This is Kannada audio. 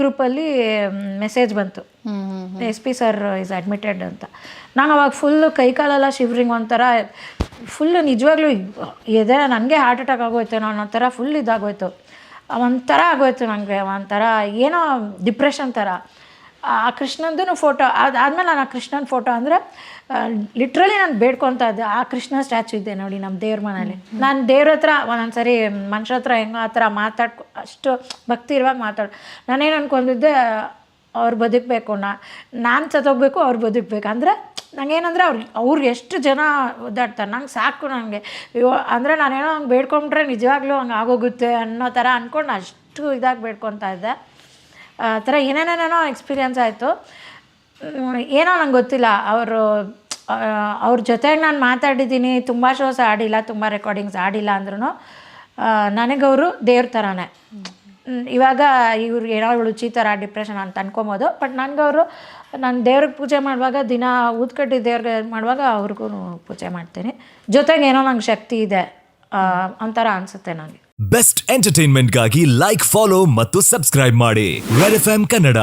ಗ್ರೂಪಲ್ಲಿ ಮೆಸೇಜ್ ಬಂತು, SP ಸರ್ ಇಸ್ ಅಡ್ಮಿಟೆಡ್ ಅಂತ. ನಂಗೆ ಅವಾಗ ಫುಲ್ಲು ಕೈಕಾಲೆಲ್ಲ ಶಿವ್ರಿಂಗ್, ಒಂಥರ ಫುಲ್ಲು ನಿಜವಾಗ್ಲೂ ಎದೆ ನನಗೆ ಹಾರ್ಟ್ ಅಟ್ಯಾಕ್ ಆಗೋಯ್ತು, ನಾನು ಒಂಥರ ಫುಲ್ ಇದಾಗೋಯ್ತು, ಒಂಥರ ಆಗೋಯ್ತು ನನಗೆ, ಒಂಥರ ಏನೋ ಡಿಪ್ರೆಷನ್ ಥರ. ಆ ಕೃಷ್ಣಂದು ಫೋಟೋ ಅದಾದಮೇಲೆ ನಾನು ಆ ಕೃಷ್ಣನ ಫೋಟೋ ಅಂದರೆ ಲಿಟ್ರಲಿ ನಾನು ಬೇಡ್ಕೊತಾ ಇದ್ದೆ. ಆ ಕೃಷ್ಣ ಸ್ಟ್ಯಾಚು ಇದೆ ನೋಡಿ ನಮ್ಮ ದೇವ್ರ ಮನೇಲಿ. ನಾನು ದೇವ್ರ ಹತ್ರ ಒಂದೊಂದು ಸರಿ ಮನುಷ್ಯ ಹತ್ರ ಹೆಂಗೋ ಆ ಥರ ಅಷ್ಟು ಭಕ್ತಿ ಇರುವಾಗ ನಾನೇನು ಅಂದ್ಕೊಂಡಿದ್ದೆ, ಅವ್ರು ಬದುಕಬೇಕು, ನಾನು ಸತ್ತೋಗ್ಬೇಕು, ಅವ್ರು ಬದುಕಬೇಕು. ಅಂದರೆ ನಂಗೇನಂದರೆ ಅವ್ರಿಗೆ ಎಷ್ಟು ಜನ ಓದಾಡ್ತಾರೆ, ನಂಗೆ ಸಾಕು, ನನಗೆ ಅಂದರೆ ನಾನೇನೋ ಹಂಗೆ ಬೇಡ್ಕೊಂಡ್ರೆ ನಿಜವಾಗ್ಲೂ ಹಂಗೆ ಆಗೋಗುತ್ತೆ ಅನ್ನೋ ಥರ ಅಂದ್ಕೊಂಡು ಅಷ್ಟು ಇದಾಗಿ ಬೇಡ್ಕೊತಾ ಇದ್ದೆ. ಆ ಥರ ಏನೇನೇನೋ ಎಕ್ಸ್ಪೀರಿಯನ್ಸ್ ಆಯಿತು. ಏನೋ ನಂಗೆ ಗೊತ್ತಿಲ್ಲ, ಅವ್ರ ಜೊತೆಗೆ ನಾನು ಮಾತಾಡಿದ್ದೀನಿ, ತುಂಬ ಶೋಸ್ ಆಡಿಲ್ಲ, ತುಂಬ ರೆಕಾರ್ಡಿಂಗ್ಸ್ ಆಡಿಲ್ಲ ಅಂದ್ರೂ ನನಗವರು ದೇವ್ರ ಥರನೇ. ಇವಾಗ ಇವ್ರು ಏನೋ ರುಚಿ ಥರ ಡಿಪ್ರೆಷನ್ ಅಂತ ಅನ್ಕೊಬೋದು, ಬಟ್ ನನಗವರು ನಾನು ದೇವ್ರಿಗೆ ಪೂಜೆ ಮಾಡುವಾಗ ದಿನ ಊದ್ಕಡ್ಡಿ ದೇವ್ರಿಗೆ ಮಾಡುವಾಗ ಅವ್ರಿಗೂ ಪೂಜೆ ಮಾಡ್ತೀನಿ. ಜೊತೆಗೆ ಏನೋ ನಂಗೆ ಶಕ್ತಿ ಇದೆ ಒಂಥರ ಅನಿಸುತ್ತೆ ನನಗೆ. ಬೆಸ್ಟ್ ಎಂಟರ್ಟೈನ್ಮೆಂಟ್ಗಾಗಿ ಲೈಕ್, ಫಾಲೋ ಮತ್ತು ಸಬ್ಸ್ಕ್ರೈಬ್ ಮಾಡಿ ರೆಡ್ FM ಕನ್ನಡ.